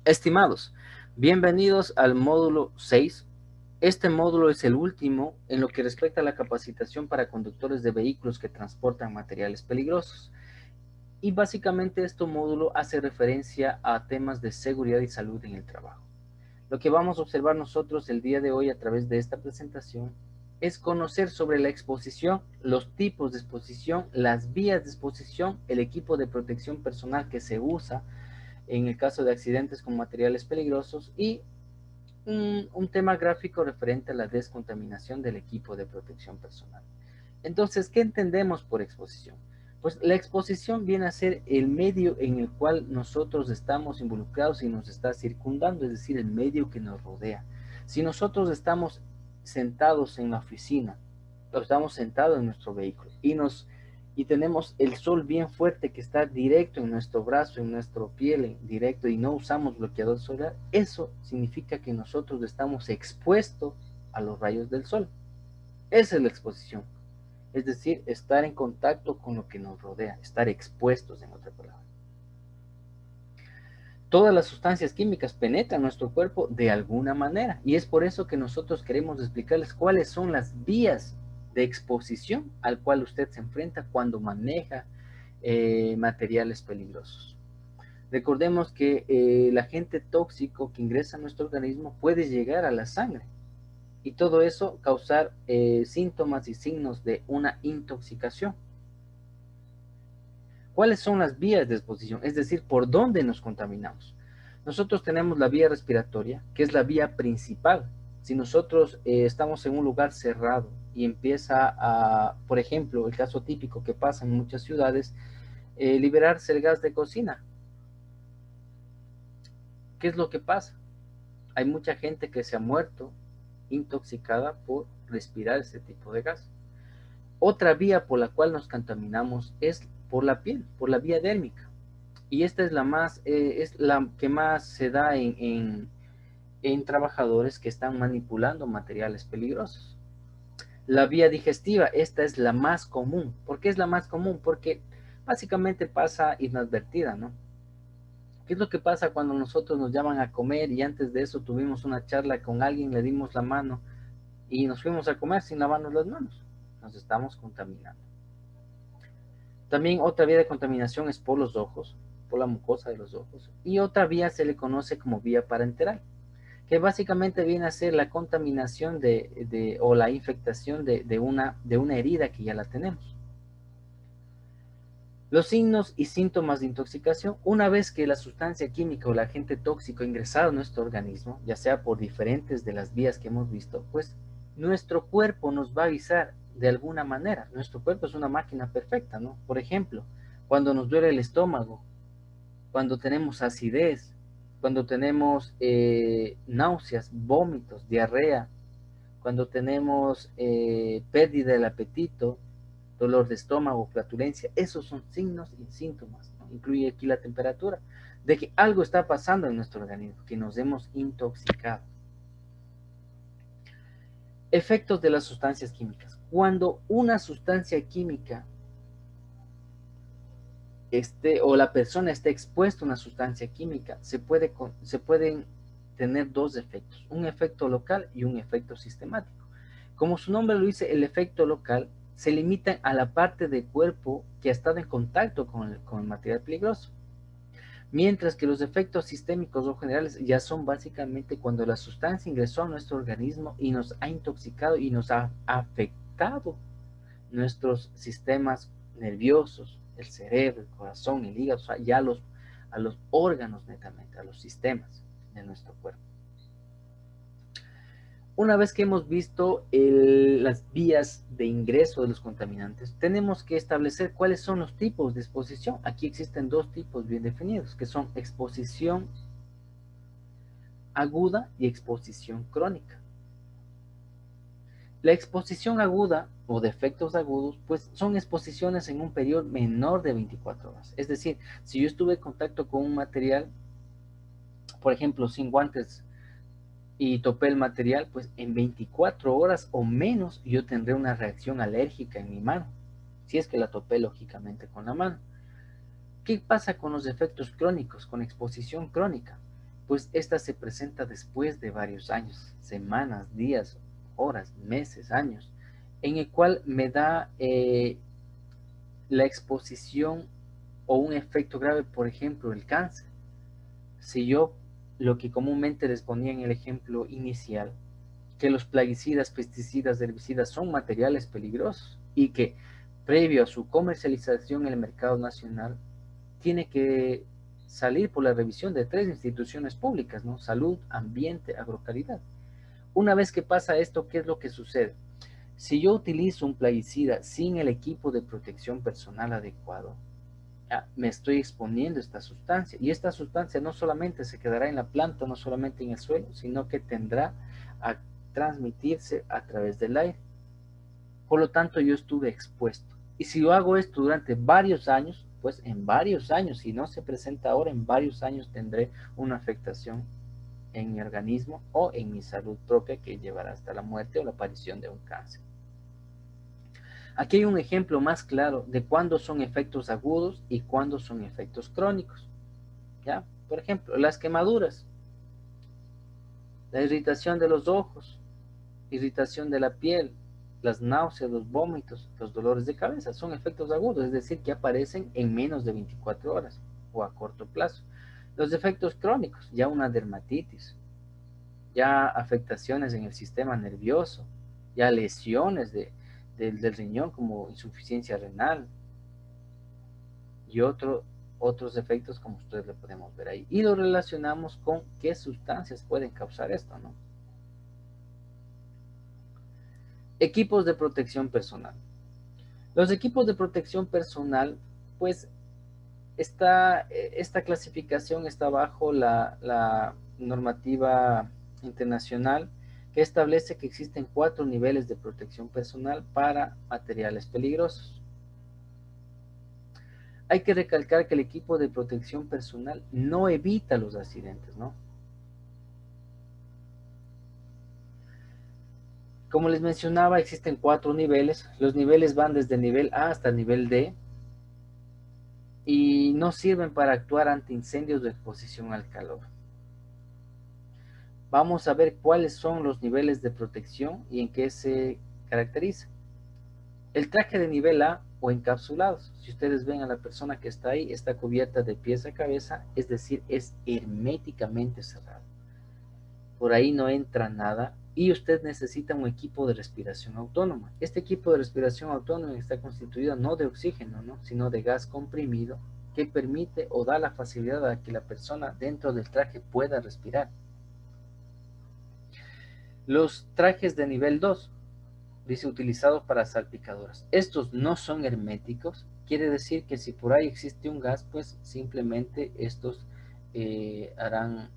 Estimados, bienvenidos al módulo 6. Este módulo es el último en lo que respecta a la capacitación para conductores de vehículos que transportan materiales peligrosos. Y básicamente este módulo hace referencia a temas de seguridad y salud en el trabajo. Lo que vamos a observar nosotros el día de hoy a través de esta presentación es conocer sobre la exposición, los tipos de exposición, las vías de exposición, el equipo de protección personal que se usa en el caso de accidentes con materiales peligrosos y un tema gráfico referente a la descontaminación del equipo de protección personal. Entonces, ¿qué entendemos por exposición? Pues la exposición viene a ser el medio en el cual nosotros estamos involucrados y nos está circundando, es decir, el medio que nos rodea. Si nosotros estamos sentados en la oficina, o estamos sentados en nuestro vehículo y tenemos el sol bien fuerte que está directo en nuestro brazo, en nuestra piel, directo, y no usamos bloqueador solar, eso significa que nosotros estamos expuestos a los rayos del sol. Esa es la exposición. Es decir, estar en contacto con lo que nos rodea, estar expuestos, en otra palabra. Todas las sustancias químicas penetran nuestro cuerpo de alguna manera y es por eso que nosotros queremos explicarles cuáles son las vías de exposición al cual usted se enfrenta cuando maneja materiales peligrosos. Recordemos que el agente tóxico que ingresa a nuestro organismo puede llegar a la sangre y todo eso causar síntomas y signos de una intoxicación. ¿Cuáles son las vías de exposición? Es decir, ¿por dónde nos contaminamos? Nosotros tenemos la vía respiratoria, que es la vía principal. Si nosotros estamos en un lugar cerrado y empieza a, por ejemplo, el caso típico que pasa en muchas ciudades, liberarse el gas de cocina. ¿Qué es lo que pasa? Hay mucha gente que se ha muerto intoxicada por respirar ese tipo de gas. Otra vía por la cual nos contaminamos es por la piel, por la vía dérmica. Y esta es la que más se da en trabajadores que están manipulando materiales peligrosos. La vía digestiva, esta es la más común. ¿Por qué es la más común? Porque básicamente pasa inadvertida, ¿no? ¿Qué es lo que pasa cuando nosotros nos llaman a comer y antes de eso tuvimos una charla con alguien, le dimos la mano y nos fuimos a comer sin lavarnos las manos? Nos estamos contaminando. También otra vía de contaminación es por los ojos, por la mucosa de los ojos. Y otra vía se le conoce como vía parenteral, que básicamente viene a ser la contaminación o la infectación de una herida que ya la tenemos. Los signos y síntomas de intoxicación, una vez que la sustancia química o el agente tóxico ha ingresado a nuestro organismo, ya sea por diferentes de las vías que hemos visto, pues nuestro cuerpo nos va a avisar de alguna manera. Nuestro cuerpo es una máquina perfecta, ¿no? Por ejemplo, cuando nos duele el estómago, cuando tenemos acidez, cuando tenemos náuseas, vómitos, diarrea, cuando tenemos pérdida del apetito, dolor de estómago, flatulencia, esos son signos y síntomas. Incluye aquí la temperatura, de que algo está pasando en nuestro organismo, que nos hemos intoxicado. Efectos de las sustancias químicas. Cuando una sustancia química o la persona esté expuesta a una sustancia química, se pueden tener dos efectos, un efecto local y un efecto sistemático. Como su nombre lo dice, el efecto local se limita a la parte del cuerpo que ha estado en contacto con el material peligroso, mientras que los efectos sistémicos o generales ya son básicamente cuando la sustancia ingresó a nuestro organismo y nos ha intoxicado y nos ha afectado nuestros sistemas nerviosos, el cerebro, el corazón, el hígado, o sea, ya a los órganos netamente, a los sistemas de nuestro cuerpo. Una vez que hemos visto las vías de ingreso de los contaminantes, tenemos que establecer cuáles son los tipos de exposición. Aquí existen dos tipos bien definidos, que son exposición aguda y exposición crónica. La exposición aguda o de efectos agudos, pues son exposiciones en un periodo menor de 24 horas. Es decir, si yo estuve en contacto con un material, por ejemplo, sin guantes y topé el material, pues en 24 horas o menos yo tendré una reacción alérgica en mi mano, si es que la topé lógicamente con la mano. ¿Qué pasa con los efectos crónicos, con exposición crónica? pues esta se presenta después de varios años, semanas, días, horas, meses, años, en el cual me da la exposición o un efecto grave, por ejemplo, el cáncer. Si yo, lo que comúnmente les ponía en el ejemplo inicial, que los plaguicidas, pesticidas, herbicidas son materiales peligrosos y que previo a su comercialización en el mercado nacional tiene que salir por la revisión de 3 instituciones públicas, ¿no? Salud, ambiente, agrocalidad. Una vez que pasa esto, ¿qué es lo que sucede? Si yo utilizo un plaguicida sin el equipo de protección personal adecuado, me estoy exponiendo a esta sustancia, y esta sustancia no solamente se quedará en la planta, no solamente en el suelo, sino que tendrá a transmitirse a través del aire. Por lo tanto, yo estuve expuesto. Y si yo hago esto durante varios años, pues en varios años, si no se presenta ahora, en varios años tendré una afectación en mi organismo o en mi salud propia que llevará hasta la muerte o la aparición de un cáncer. Aquí hay un ejemplo más claro de cuándo son efectos agudos y cuándo son efectos crónicos. ¿Ya? Por ejemplo, las quemaduras, la irritación de los ojos, irritación de la piel, las náuseas, los vómitos, los dolores de cabeza, son efectos agudos, es decir, que aparecen en menos de 24 horas o a corto plazo. Los efectos crónicos, ya una dermatitis, ya afectaciones en el sistema nervioso, ya lesiones del riñón como insuficiencia renal y otros efectos como ustedes lo podemos ver ahí. Y lo relacionamos con qué sustancias pueden causar esto, ¿no? Equipos de protección personal. Los equipos de protección personal, pues esta clasificación está bajo la normativa internacional que establece que existen 4 niveles de protección personal para materiales peligrosos. Hay que recalcar que el equipo de protección personal no evita los accidentes, ¿no? Como les mencionaba, existen 4 niveles. Los niveles van desde el nivel A hasta el nivel D y no sirven para actuar ante incendios de exposición al calor. Vamos a ver cuáles son los niveles de protección y en qué se caracteriza. El traje de nivel A o encapsulados. Si ustedes ven a la persona que está ahí, está cubierta de pies a cabeza, es decir, es herméticamente cerrado. Por ahí no entra nada y usted necesita un equipo de respiración autónoma. Este equipo de respiración autónoma está constituido no de oxígeno, ¿no? Sino de gas comprimido que permite o da la facilidad a que la persona dentro del traje pueda respirar. Los trajes de nivel 2, dice, utilizados para salpicaduras. Estos no son herméticos, quiere decir que si por ahí existe un gas, pues simplemente estos harán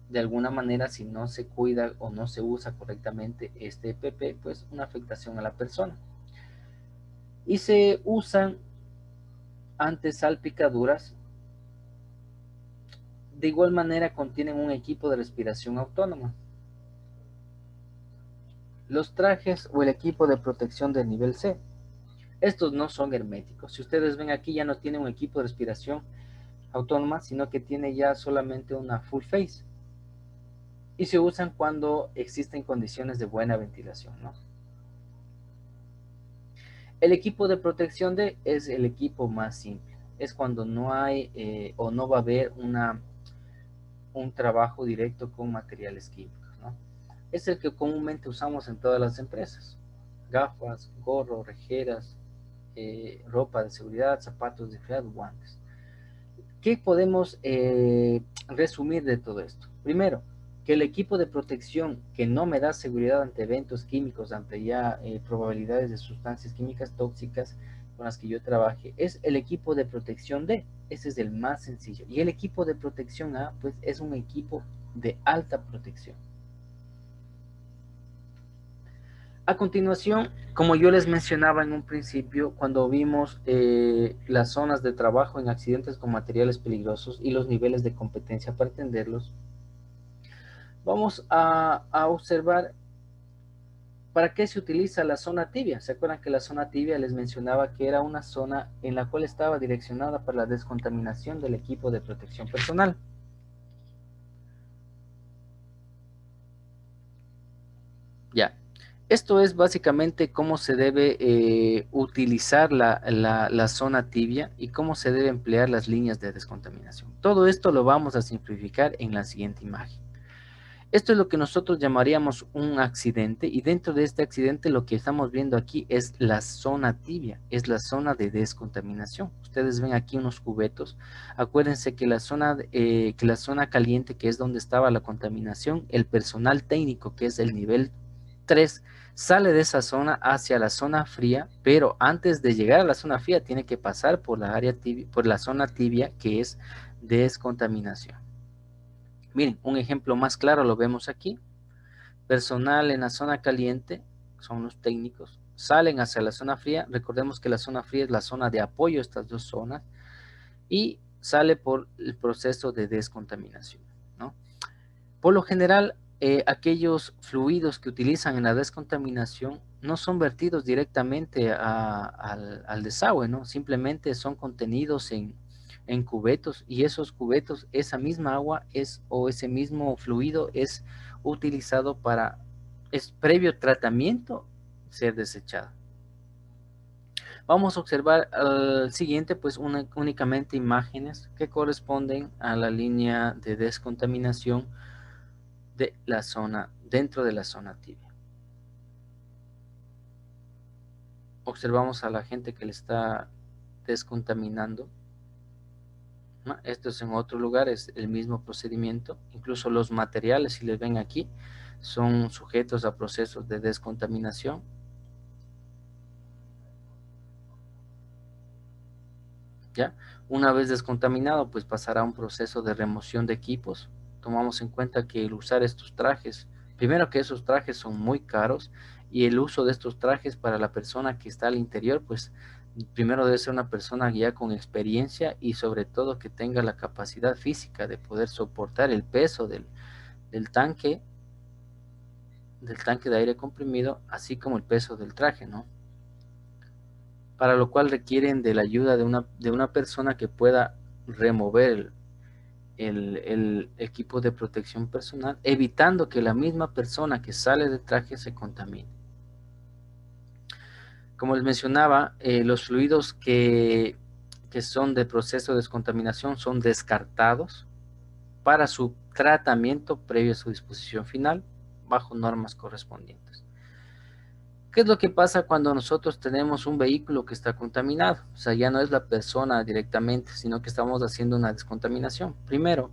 de alguna manera, si no se cuida o no se usa correctamente este EPP, pues una afectación a la persona. Y se usan ante salpicaduras. De igual manera contienen un equipo de respiración autónoma. Los trajes o el equipo de protección de nivel C. Estos no son herméticos. Si ustedes ven aquí, ya no tiene un equipo de respiración autónoma, sino que tiene ya solamente una full face. Y se usan cuando existen condiciones de buena ventilación, ¿no? El equipo de protección D es el equipo más simple. Es cuando no hay o no va a haber un trabajo directo con materiales químicos, ¿no? Es el que comúnmente usamos en todas las empresas. Gafas, gorro, rejeras, ropa de seguridad, zapatos de frío, guantes. ¿Qué podemos resumir de todo esto? Primero, que el equipo de protección que no me da seguridad ante eventos químicos, ante ya probabilidades de sustancias químicas tóxicas con las que yo trabaje, es el equipo de protección D. Ese es el más sencillo. Y el equipo de protección A, pues es un equipo de alta protección. A continuación, como yo les mencionaba en un principio, cuando vimos las zonas de trabajo en accidentes con materiales peligrosos y los niveles de competencia para atenderlos, vamos a observar para qué se utiliza la zona tibia. ¿Se acuerdan que la zona tibia les mencionaba que era una zona en la cual estaba direccionada para la descontaminación del equipo de protección personal? Ya. Esto es básicamente cómo se debe utilizar la zona tibia y cómo se debe emplear las líneas de descontaminación. Todo esto lo vamos a simplificar en la siguiente imagen. Esto es lo que nosotros llamaríamos un accidente, y dentro de este accidente lo que estamos viendo aquí es la zona tibia, es la zona de descontaminación. Ustedes ven aquí unos cubetos. Acuérdense que la zona caliente, que es donde estaba la contaminación, el personal técnico, que es el nivel 3, sale de esa zona hacia la zona fría, pero antes de llegar a la zona fría tiene que pasar por la área tibia, por la zona tibia, que es descontaminación. Miren, un ejemplo más claro lo vemos aquí. Personal en la zona caliente, son los técnicos, salen hacia la zona fría. Recordemos que la zona fría es la zona de apoyo a estas dos zonas, y sale por el proceso de descontaminación, ¿no? Por lo general, aquellos fluidos que utilizan en la descontaminación no son vertidos directamente al desagüe, ¿no? Simplemente son contenidos en cubetos, y esos cubetos, esa misma agua o ese mismo fluido es utilizado para, es previo tratamiento, ser desechado. Vamos a observar al siguiente, pues únicamente imágenes que corresponden a la línea de descontaminación de la zona, dentro de la zona tibia. Observamos a la gente que le está descontaminando, ¿no? Esto es en otro lugar, es el mismo procedimiento. Incluso los materiales, si les ven aquí, son sujetos a procesos de descontaminación. ¿Ya? Una vez descontaminado, pues pasará a un proceso de remoción de equipos. Tomamos en cuenta que el usar estos trajes, primero que esos trajes son muy caros, y el uso de estos trajes para la persona que está al interior, pues primero debe ser una persona ya con experiencia, y sobre todo que tenga la capacidad física de poder soportar el peso del tanque, del tanque de aire comprimido, así como el peso del traje, ¿no? Para lo cual requieren de la ayuda de una persona que pueda remover el equipo de protección personal, evitando que la misma persona que sale del traje se contamine. Como les mencionaba, los fluidos que son de proceso de descontaminación son descartados para su tratamiento previo a su disposición final, bajo normas correspondientes. ¿Qué es lo que pasa cuando nosotros tenemos un vehículo que está contaminado? O sea, ya no es la persona directamente, sino que estamos haciendo una descontaminación. Primero,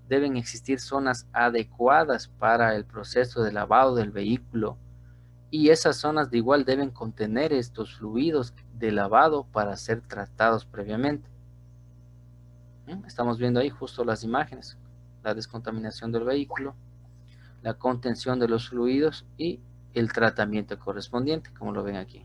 deben existir zonas adecuadas para el proceso de lavado del vehículo, y esas zonas de igual deben contener estos fluidos de lavado para ser tratados previamente. Estamos viendo ahí justo las imágenes, la descontaminación del vehículo, la contención de los fluidos y el tratamiento correspondiente, como lo ven aquí.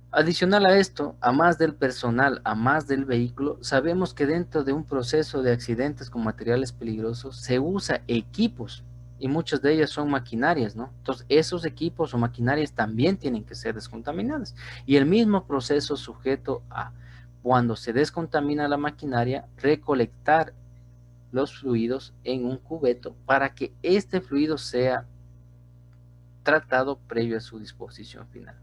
Adicional a esto, a más del personal, a más del vehículo, sabemos que dentro de un proceso de accidentes con materiales peligrosos se usa equipos, y muchas de ellas son maquinarias, ¿no? Entonces, esos equipos o maquinarias también tienen que ser descontaminadas. Y el mismo proceso sujeto a, cuando se descontamina la maquinaria, recolectar los fluidos en un cubeto para que este fluido sea tratado previo a su disposición final.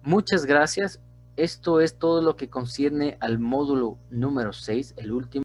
Muchas gracias. Esto es todo lo que concierne al módulo número 6, el último.